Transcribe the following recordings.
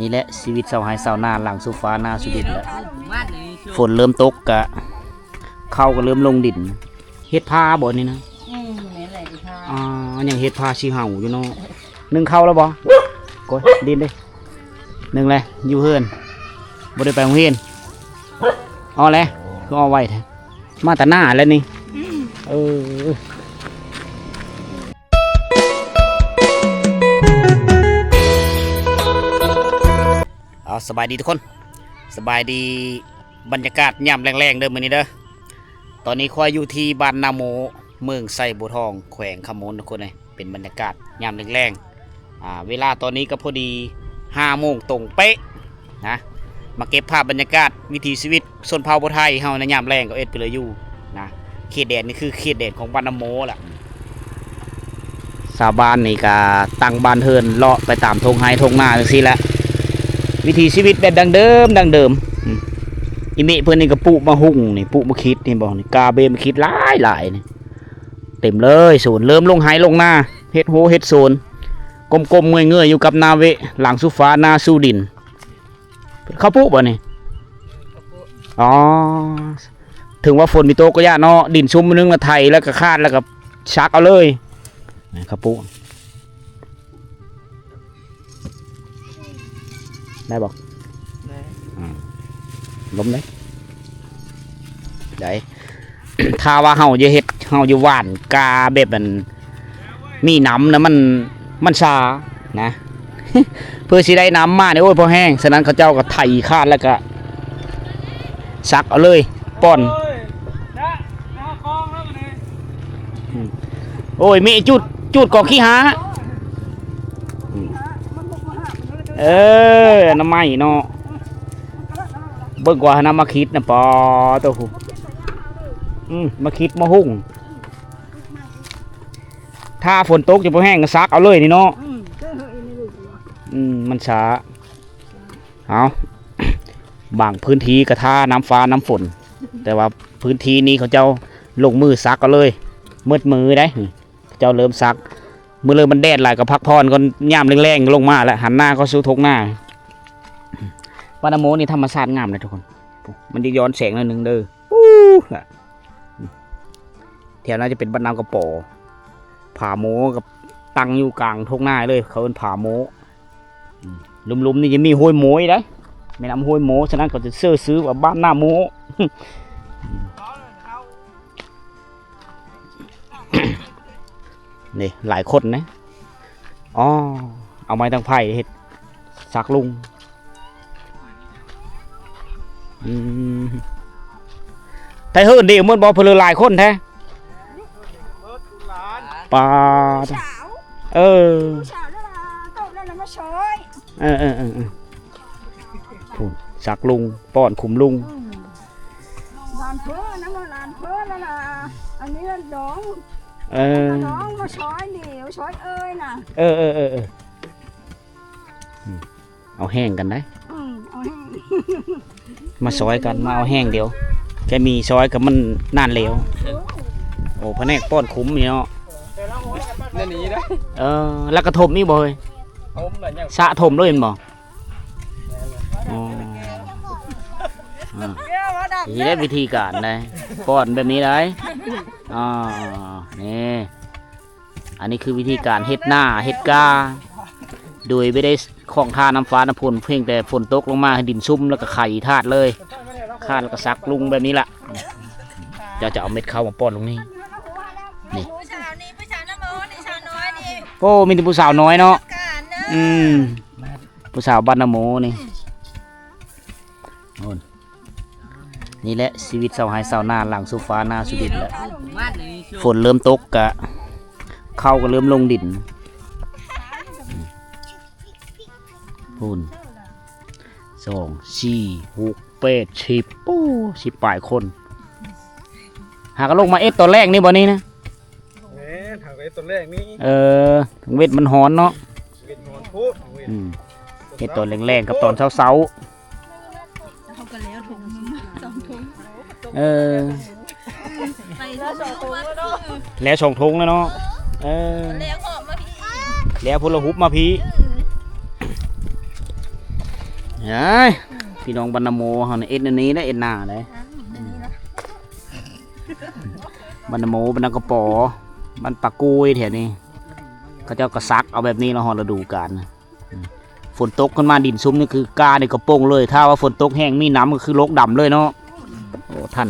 นี่แหละชีวิตชาวไร่ชาวนาหลังโซฟาหน้าสุดินแล้วฝนเริ่มตกกะเข้าก็เริ่มลงดินเฮ็ดผ้าบ่นี่นะอย่างเฮ็ดผ้าชีเห่าอยู่เนาะนึ่งเข้าแล้วบ่กดดินดินึ่งเลยอยู่เฮือนบ่ได้ไปโรงเรียนเอาเลยก็เอาไว้แท้มาแต่หน้าแล้วนี่สบายดีทุกคนสบายดีบรรยากาศย่ำแรงๆเด้อมื้อนี้เด้อตอนนี้คอยอยู่ที่บ้านนาโมเมืองไซบัวทองแขวงขมนทุกคนเลยเป็นบรรยากาศย่ำแรงๆเวลาตอนนี้ก็พอดี5 โมงตรงเป๊ะนะมาเก็บภาพบรรยากาศวิถีชีวิตชนเผ่าไทยเฮาในย่ำแรงก็เอ็ดไปเลยอยู่นะเขตแดนนี่คือเขตแดนของบ้านนาโมล่ะชาวบ้านนี่ก็ตั้งบ้านเฮินเลาะไปตามทงไฮทงนาจังซี่แหละวิถีชีวิตแบบดังเดิมอิเมะเพื่อนนี่ก็ปุมาหุ่งนี่ปุมาคิดนี่บอกนี่กาเบมาคิดหลายนี่เต็มเลยโซนเริ่มลงไฮลงหน้าเฮ็ดโฮเฮ็ดโซนกลมๆเงยๆอยู่กับนาเวหลังสุฟ้านาสู้ดินเขาปุบ่นี่อ๋อถึงว่าฝนมีโตก็ยากเนาะดินชุ่มนึงละไทยแล้วก็คาดแล้วก็ชักเอาเลยเขาปุได้บอกล้มเลยได้ ถ้าว่าเฮาจะเฮ็ดเฮาจะหว่านกาแบบมันมีน้ำนะมันชานะ เพื่อสิได้น้ำมาเนี่ยโอ้ยพอแห้งฉะนั้นเขาเจ้าก็ไถคาดแล้วก็ซักเอาเลยป้อนโอ้ยมีจุดกอกขี้หาน้ำไม้เนาะเบิ่งกว่าน้ำมาคิดนะปอตัวหูมาคิดมาหุ่งถ้าฝนตกจะพอแห้งก็ซักเอาเลยนี่เนาะมันช้าเอาบางพื้นที่กระท่าน้ำฟ้าน้ำฝนแต่ว่าพื้นที่นี้เขาเจ้าลงมือซักเอาเลยมือได้เจ้าเริ่มซักมือเริ่มมันแดดหลายก็พักผ่อนก็ย่ำแรงๆลงมาแล้วหันหน้าก็สู้ทกหน้าบ้านนาโมนี่ธรรมชาติงามเลยทุกคนมันจะย้อนแสงหน่อยนึงเด้อแถวนั้นจะเป็นบ้านน้ำกระป๋อผาโมกับตั้งอยู่กลางทกหน้าเลยเขาเป็นผาโมลุมๆนี่จะมีห้วยโมยได้ไม่นำห้วยโมฉะนั้นก็จะซื้อว่าบ้านหน้าโม นี่หลายคนนะอ๋อเอาไม้ตั้งไผ่เห็ดซักลุงไทยเฮิร์นดีเหมือนบอเพลือหลายคนแท้ปลาซักลุงป้อนขุมลุงลานเพื่อนะมาลานเพื่อแล้วล่ะอันนี้ดองน้องมาช้อยเหนียวช้อยเอ้ยน่ะเอาแห้งกันได้มาซอยกันมาเอาแห้งเดียวแกมีซอยกับมันนานเหลวโอ้พะแนกป้อนคุ้มนี่เนาะแล้วกระทบนี่บ่อยสะถมด้วยบ่นี่ได้วิธีการได้ป้อนแบบนี้ได้นี่อันนี้คือวิธีการเฮ็ดหน้าเฮ็ดกาโดยไม่ได้ของท่าน้ำฟ้าน้ำฝนเพียงแต่ฝนตกลงมาดินซุ่มแล้วก็ไข่ธาตุเลยคาดแล้วก็ซักลุงแบบนี้แหละจะเอาเม็ดข้าวมาป้อนลงนี่นี่โอ้มีแต่ผู้สาวน้อยเนาะผู้สาวบ้านนาโมนี่แหละชีวิตชาวไร่ชาวนาหลังโซฟาหน้าสุดินแล้วฝนเริ่มตกกะเข้าก็เริ่มลงดินพูน2 4 6 8 10ปู10 ปลายคนหากลงมาเอฟตอนแรกนี่บ่นี้นะหากเอฟตอนแรกนี่ถึงเวทมันหอนเนาะเวทหอนพูดเอฟตอนแรงๆกับตอนเช้าแล้วส่งทงแล้วเนาะแล้วพลหุบมาพี เฮ้ยพี่น้องบรรณโมเขาเนี่ยเอ็ดอันนี้นะเอ็ดหน้าเลยบรรณโมบรรณกระป๋อบันปากกุยแถวนี้เขาเจ้ากระซักเอาแบบนี้เราหอฤดูกาลฝนตกขึ้นมาดินซุ้มนี่คือกาในกระโปงเลยถ้าว่าฝนตกแห้งมีน้ำก็คือโลกดำเลยเนาะโอ้ท่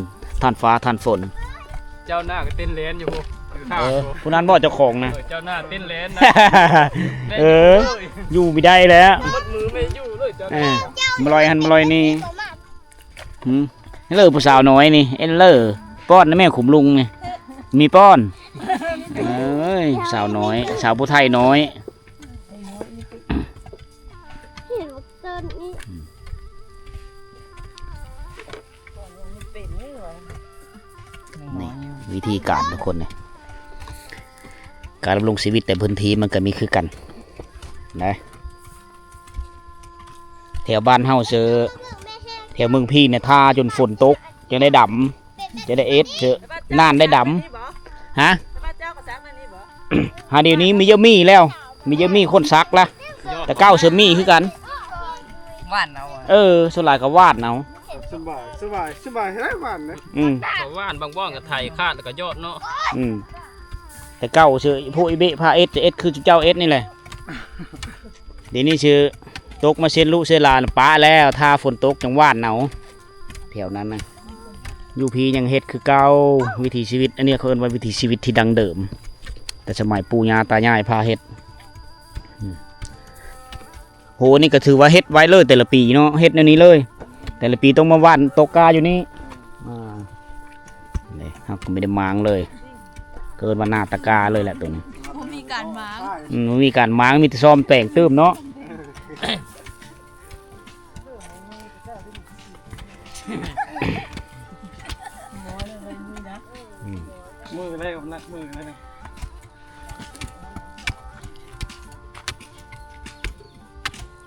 านฟ้าท่านฝนเจ้าหน้าก็เต้นเลนอยู่ผู้นั้นบอกเจ้าของนะเจ้าหน้าเต้นเลนนะอยู่ไม่ได้แล้วมัดมือไม่อยู่เลยเจ้ามาลอยหันมาลอยนี่เลอผู้สาวน้อยนี่เอ็นเลอป้อนนะแม่ขุมลุงนี่มีป้อนสาวน้อยสาวผู้ไทยน้อยนี่วิธีการทุกคนเนี่ยการดำรงชีวิตแต่พื้นที่มันก็มีคือกันนะแถวบ้านเฮาเจอแถวเมืองพี่เนี่ยท่าจนฝนตกจะได้ดำจะได้เอสเจอน่านได้ดำฮะหาเดี๋ยวนี้มีเยอะมี่แล้วมีเยอะมี่คนซักละแต่เก้าเชอมี่คือกันว่านเอาสลายกับวาดเอาสบายให้หวานนะว่านบางบ้องกับไทยคาดแล้วก็ยอดเนาะแต่เก้าชื่อพวกอีเบะพาเอสคือเจ้าเอสนี่แหละเดี๋ยวนี้ชื่อตกมาเซนลุเซลาป้าแล้วถ้าฝนตกจังหวานเนาแถวนั้นนะยูพียังเฮ็ดคือเก่าวิถีชีวิตอันนี้เขาเรียกว่าวิถีชีวิตที่ดังเดิมแต่สมัยปู่ย่าตายายพาเฮ็ดโหนี่ก็ถือว่าเฮ็ดไว้เลยแต่ละปีเนาะเฮ็ดในนี้เลยแต่ละปีต้องมาวันตกกาอยู่นี่นี่ครับก็ไม่ได้มางเลยเกินวันหน้าตะกาเลยแหละตัวนี้มีการมางมีการมางมีแต่ซ้อมแต่งตื้มเนาะมืออะไรกับนักมืออะไร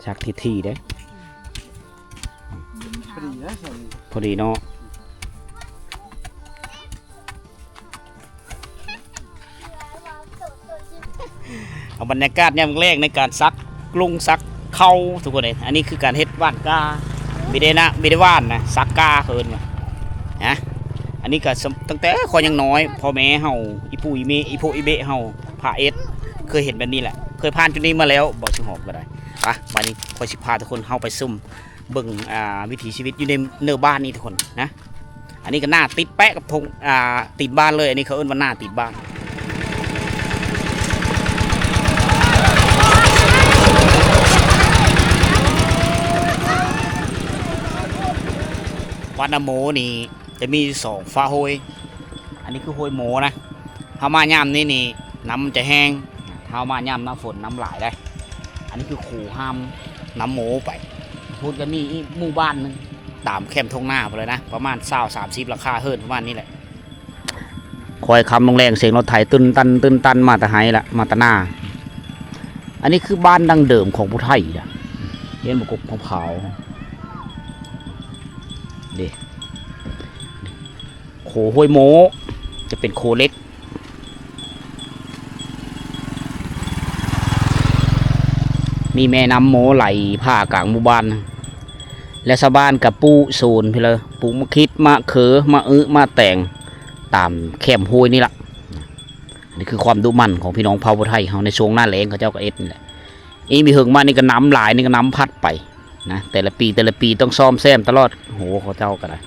ชักที่เด้พอดีเนาะเอาบรรยากาศยามแรกในการซักกรุงซักเข้าทุกคนเลยอันนี้คือการเฮ็ดว่านกาไม่ได้ว่านนะซักกาเคินนะอันนี้ก็ตั้งแต่คอยยังน้อยพ่อแม่เฮาอีปู่อีเมอีโพอีเบะเฮาพาเอสเคยเห็นแบบนี้แหละเคยผ่านจุดนี้มาแล้วบอกชิงหอบก็ได้ปะวันนี้คอยสิพาทุกคนเข้าไปซุ่มเบิ่งวิถีชีวิตอยู่ในเนื้อบ้านนี่ทุกคนนะอันนี้ก็หน้าติดแปะกับธงติดบ้านเลยอันนี้เขาเอิ้นว่าหน้าติดบ้านวันน้ำโมนี่จะมี2ฟ้าโฮยอันนี้คือโฮยโมนะถ้ามายามนี่น้ำจะแห้งถ้ามายามน้ำฝนน้ำไหลได้อันนี้คือขู่ห้ามน้ำโมไปพูดกันมีหมู่บ้านนึงตามแคมป์ทงหน้าไปเลยนะประมาณ20-30ราคาเฮิร์นประมาณนี้แหละคอยคำลงแรงเสียงรถไถตึนตันมาตะไฮละมาตะหน้าอันนี้คือบ้านดังเดิมของผู้ไทยนะเห็นบุกของเผาดิโคห้วยโมจะเป็นโคเล็กมีแม่น้ำโมไหลผ่ากลางหมู่บ้านและชาวบ้านกับปูโซนพี่เลยปูมะคิดมะเขือมะมะแต่งตามแคมห้วยนี่ละนี่คือความดุมั่นของพี่น้องเผ่าไทยเขาในช่วงหน้าแล้งเขาเจ้าก็เอ็ดนี่แหละอีมีเหิงมานี่ก็น้ำหลายนี่ก็น้ำพัดไปนะแต่ละปีต้องซ่อมแซมตลอดโหเขาเจ้าก็ได้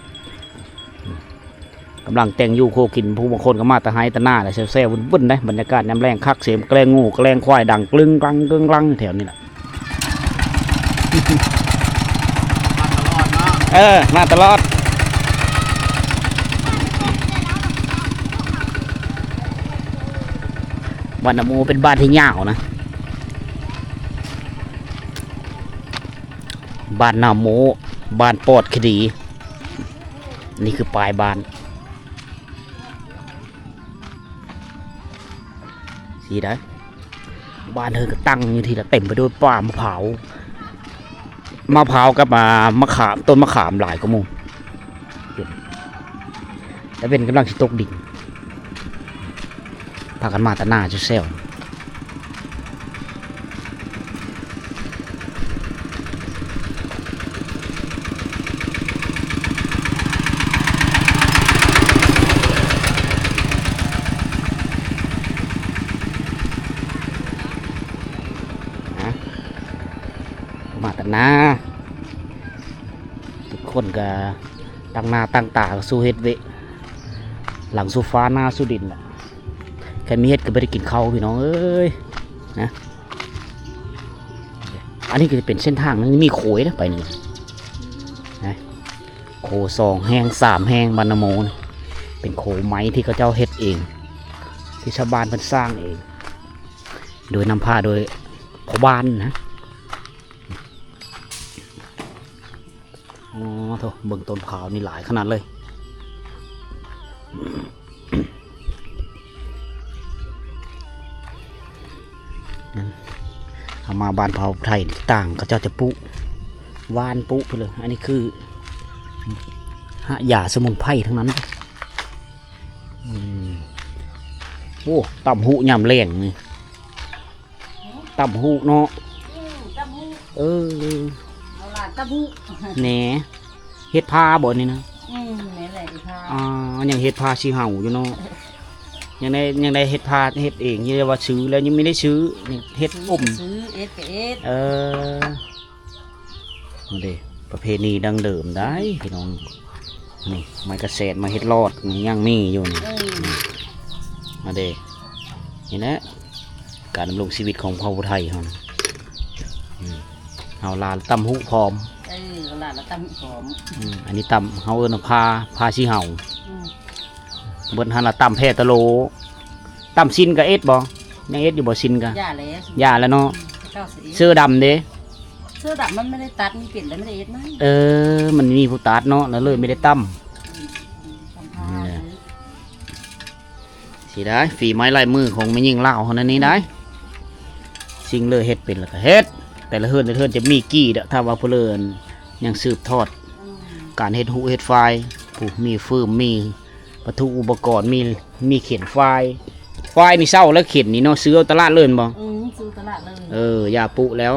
กำลังแต่งอยู่โคกินผู้บางคนก็มาตะไฮตะหน้าเลยแซ่ๆวุ่นๆได้บรรยากาศน้ำแรงคักเสียงแกล้งงูแกล้งควายดังกลึงกลังแถวนี้แหละมาตลอดบ้านน้ำโมเป็นบ้านที่ยาวนะบ้านน้ำโมบ้านปอดคดีนี่คือปลายบ้านสีได้บ้านเธอก็ตั้งอยู่ทีละเต็มไปด้วยป่ามะพร้าวกับมะขามต้นมะขามหลายกว่ามุมแต่เป็นกำลังที่ตกดิ่งพากันมาตะหน้าจะเซล มาแต่หน้าทุกคนก็ตั้งหน้าตั้งตาสู้เฮ็ดเวะหลังสู้ฟ้าหน้าสู้ดินแหละแค่มีเฮ็ดก็ไม่ได้กินข้าวพี่น้องเอ้ยนะอันนี้ก็จะเป็นเส้นทางนึงมีโขยนะไปนี่นะโข2 แห้ง 3 แห้งบรรณโมนเป็นโขไม้ที่เขาเจ้าเฮ็ดเองที่ชาวบ้านเพิ่นสร้างเองโดยนำพาโดยพ่อบ้านนะอ๋อโถเบิ่งต้นขาวนี่หลายขนาดเลยเอามาบ้านเผาไทยต่างก็เจ้าจะปุวานปุไปเลยอันนี้คือหญ้าสมุนไพรทั้งนั้นโอ้ต่ำหูยำแรงนี่ต่ำหูเนาะเออแหน่เฮ็ดผ้าบ่นี่นะยังเฮ็ดผ้าชีเห่าอยู่เนาะยังได้เฮ็ดผ้าเฮ็ดเองยังได้ว่าซื้อแล้วยังไม่ได้ซื้อเฮ็ดซื้อเอสมาเด้ประเพณีดังเดิมได้พี่น้องนี่ไม้กระเสดมาเฮ็ดรอดยังมีอยู่นี่มาเด้นี่นะการดำรงชีวิตของเผ่าไทยเอาลาตำหูพร้อมลาตำหูพร้อมอันนี้ตำเขาเอิ้นพาชีเห่าเบิ้ลหันละตำแพตะโลตำซินกับเอสบ่ยังเอสอยู่บ่ซินกันย่าแล้วเนาะเสื้อดำเด้เสื้อดำมันไม่ได้ตัดมีเปลี่ยนแล้วไม่ได้เอสมั้งมันมีผู้ตัดเนาะแล้วเลยไม่ได้ตำสิได้ฝีไม้ลายมือของไม่ยิ่งเล่าคนนั้นนี้ได้สิ่งเลยเฮ็ดเป็นแล้วก็เฮ็ดแต่ละเฮือนจะมีกี่เด้อถ้าว่าเพลินยังสืบทอดการเฮ็ดหูเฮ็ดไฟผู้มีฟืมมีวัตถุอุปกรณ์มีเขียนไฟนี่เศร้าแล้วเขียนนี่เนาะซื้อเอาตลาดเลยบ่ซื้อตลาดเลยยาปุแล้ว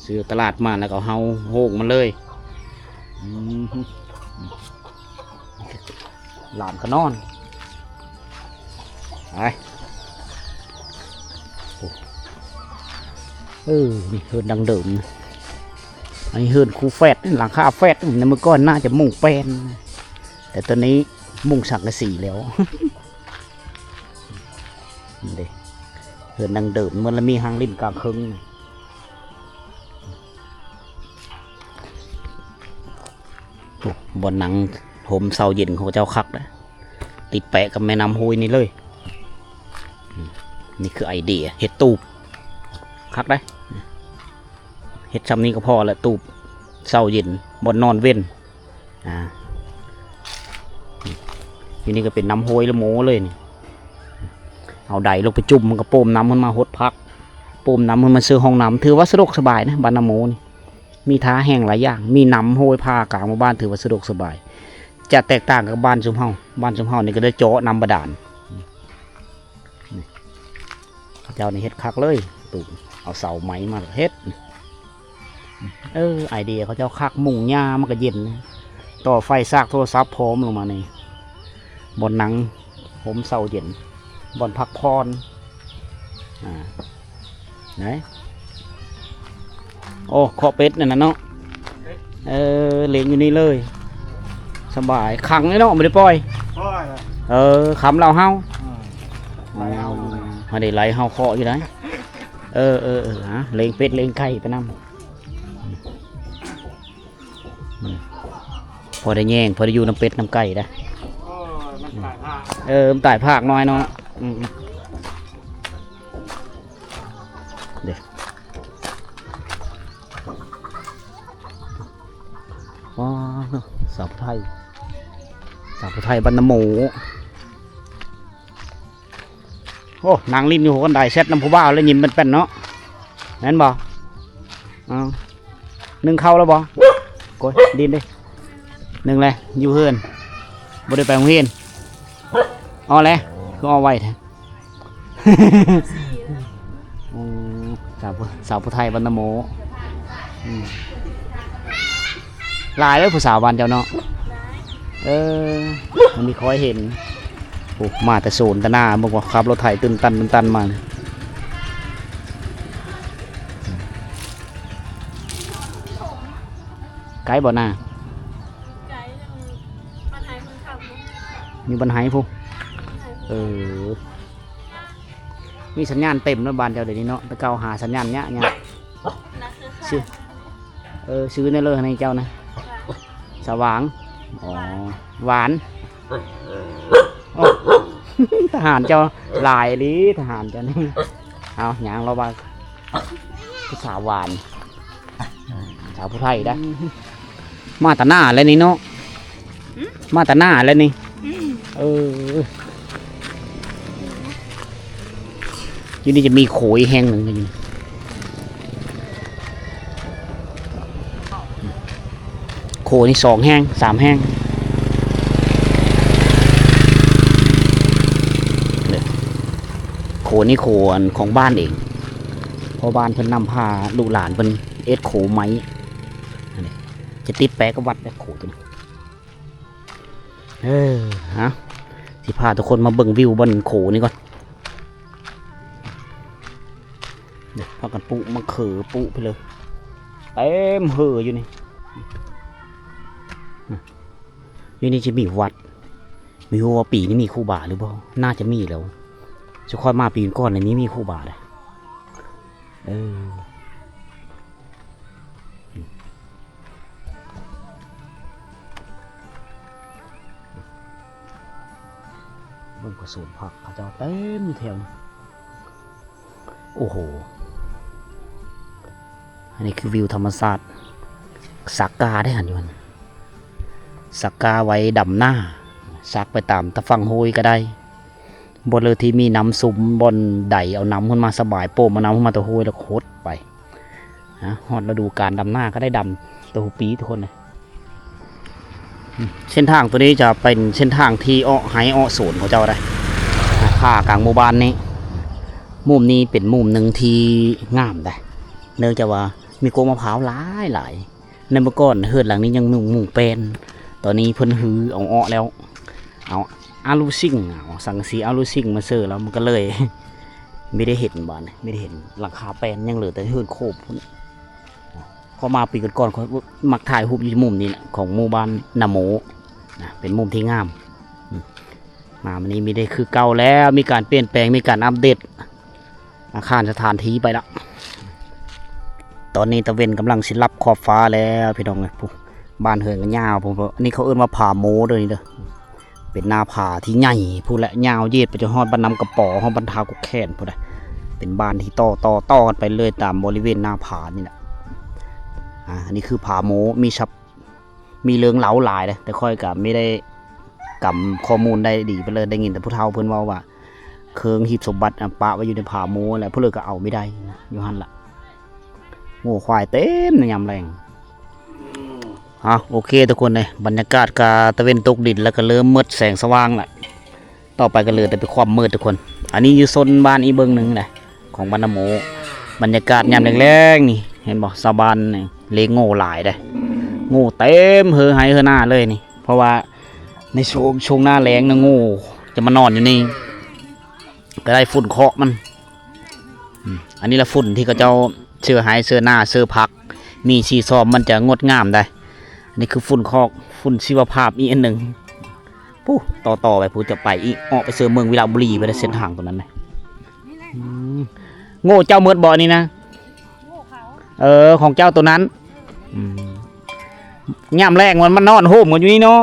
ซื้อตลาดมาแล้วก็เฮาโหกมันเลยหลานก็นอนไปนี่เฮือนดังเดิมอันนี้เฮือนคูแฟดหลังคาแฟดในเมื่อก่อนน่าจะมุงแป้นแต่ตอนนี้มุงสังกะสีแล้วนี่เด้เฮือนดังเดิมมันละมีหางลิ้นกลางครึ่งบนหนังห่มเสาเย็นของเจ้าคักนะติดแปะกับแม่น้ำห้วยนี่เลยนี่คือไอเดียเห็ดตูบคักได้เห็ดชำนี้ก็พอละตูบเสาเย็นบนนอนเว้นทีนี้ก็เป็นน้ำห้วยละโมเลยนี่เอาใดลงไปจุ่มมันก็โป่มน้ำมันมาหดพักโป่มน้ำมันมาซื้อห้องน้ำถือว่าสะดวกสบายนะบ้านน้ำโมนี่มีท้าแห้งหลายอย่างมีน้ำห้วยพากลางหมู่บ้านถือว่าสะดวกสบายจะแตกต่างกับบ้านชุมเฮานี่ก็ได้เจาะน้ำบาดาลเจ้านี่เฮ็ดคักเลยตู่เอาเสาไม้มาเฮ็ดไอเดียเขาเจ้าคักมุงหญ้ามันก็เย็นต่อไฟซากโทรศัพท์พร้อมลงมานี่บนหนังผมเสาเย็นบนพักพรไหนโอ้ขอเป็ดนั่นนะเนาะเลี้ยงอยู่นี่เลยสบายขังเลยเนาะไม่ได้ปล่อยคำเราเฮามาได้ไหลเฮาเคาะอยู่ไหนเลี้ยงเป็ดเลี้ยงไก่ไปนั่งพอได้แย่งพอได้อยู่น้ำเป็ดน้ำไก่ได้มันตายภาคน้อยเนาะเด็กว้าวสาวไทยบรรณโมโอ้นางลิ้นอยู่คนใดเซ็ตน้ำผู้บ่าวแล้วยิ้มเป็นเนาะนั่นบ่นึ่งเข้าแล้วบ่กดดินดินึ่งเลยอยู่เฮือนบ่ได้ไปโรงเรียนเอาเลยคือเอาไว้แท้สาวผู้ไทยบรรณโมลายแล้วผู้สาววันเจ้าเนาะมันมีคอยเห็นมาแต่โซนแต่หน้าบอกว่าขับรถไถตื่นตันมา ไกลบ่หน้า ไกด์ยังปัญหาคนขับรถ มีบันไห้พุเออมีสัญญาณเต็มแล้วบ้านเจ้าเดี๋ยวนี้เนาะแต่เก่าหาสัญญาณเนี้ย นะคือ ชื่อซื้อในเลยในเจ้านะสว่างอ๋อหวานโอ้ ทหารเจ้าลายลีทหารเจ้านี่เอาหยางเราบ้างภาษาหวานสาวผู้ไทยได้มาตาหน้าแล้วนี่เนาะมาตาหน้าแล้วนี่เอออยู่นี่จะมีโขยแห้งหนึ่งอยู่โขนี่2 แห้ง 3 แห้งโขนี่โขนของบ้านเองพอบ้านเพิ่นนำพาลูกหลานเพิ่นเอ็ดโขไม้จะติดแปะกับวัดได้โขตัวนี้ฮะสิพาทุกคนมาเบิ่งวิวบนโขนี่ก่อนเดี๋ยวพากันปุมาเขือปุไปเลยเต็มเห่ออยู่นี่นี่จะมีวัดมีหัวปีนี้มีครูบาหรือเปล่าน่าจะมีแล้วจะค่อยมาปีก่อนในนี้มีครูบาเลยเบิ่งกระสุนผักเขาจะเต็มแถวโอ้โหอันนี้คือวิวธรรมศาสตร์สักกาได้หันอยู่มันสักกาไว้ดำหน้าสักไปตามตะฟังโฮยก็ได้บนเลยที่มีน้ำซุมบนไดเอาน้ำขึ้นมาสบายโป่มมาน้ำขึ้นมาตะโฮยแล้วโคตรไปฮอดฤดูการดำหน้าก็ได้ดำตะโฮปีทุกคนเลยเส้นทางตัวนี้จะเป็นเส้นทางที่อ้อไฮอ้อสวนของเจ้าได้ค่ากลางหมู่บ้านนี้มุมนี้เป็นมุมหนึ่งที่งามได้เนื่องจากว่ามีโกมะพร้าวหลายในเมื่อก่อนเฮือนหลังนี้ยังมุงเป็นตอนนี้เพิ่นฮือเอาอ้อแล้วเอาอาลูซิ่งสังสีอาลูซิ่งมาเซอร์แล้วมันก็เลย ไม่ได้เห็นบ้านไม่ได้เห็นหลังคาแปลนยังเหลือแต่เฮือนโคบพอมาปีก่อนเขามักถ่ายรูปอยู่มุมนี้นะของหมู่บ้านนาโมนะเป็นมุมที่งามมาวันนี้ไม่ได้คือเก่าแล้วมีการเปลี่ยนแปลงมีการอัปเดตอาคารสถานที่ไปแล้วตอนนี้ตะเวนกำลังสิรับขอบฟ้าแล้วพี่น้องเลยบ้านเฮือนกันยาวผมอันนี้เขาเอื้นว่าผาโมเลยเด้อเป็นนาผาที่ใหญ่พูดและยาวเย็ดไปจนฮอดบ้านนำกระป๋อฮอดบ้านทากุแคนพูดเลยเป็นบ้านที่ต่อกันไปเลยตามบริเวณนาผานี่แหละอันนี้คือผาโมมีเรื่องเล้าหลายเลยแต่ค่อยกับไม่ได้กำข้อมูลได้ดีไปเลยได้ยินแต่ผู้เฒ่าเพิ่นว่าเคืองหีบสมบัติปะไว้อยู่ในผาโมแหละเพื่อก็เอาไม่ได้นะอยู่หันละโง่ควายเต็มในยามแรงโอเคทุกคนเลยบรรยากาศกาตะเวนตกดินแล้วก็เริ่มมืดแสงสว่างแหละต่อไปก็เลยแต่เป็นความมืดทุกคนอันนี้อยู่โซนบ้านอีเบิงหนึ่งเลยของบ้านนโมบรรยากาศยามแรงๆนี่เห็นบอกสาบานนี่เลี้ยงโง่หลายเลยโง่เต็มเฮอไฮเฮอหน้าเลยนี่เพราะว่าในช่วงหน้าแรงนะโง่จะมานอนอยู่นี่ก็ได้ฝุ่นเคาะมันอันนี้ละฝุ่นที่เขาเจ้าเสื้อหายเสื้อหน้าเสื้อพักมีชีซอมมันจะงดงามได้อันนี้คือฝุ่นคอกฝุ่นชีวภาพอีกอันหนึ่งปุ๊ต่อไปผู้จะไปอีกออกไปเสือเมืองวิลาบุรีไปในเส้นทางตรงนั้นเลยโง่เจ้าเมือดบ่อนี่นะของเจ้าตัวนั้นย่ำแรกมันนอนโฮมกันอยู่นี่เนาะ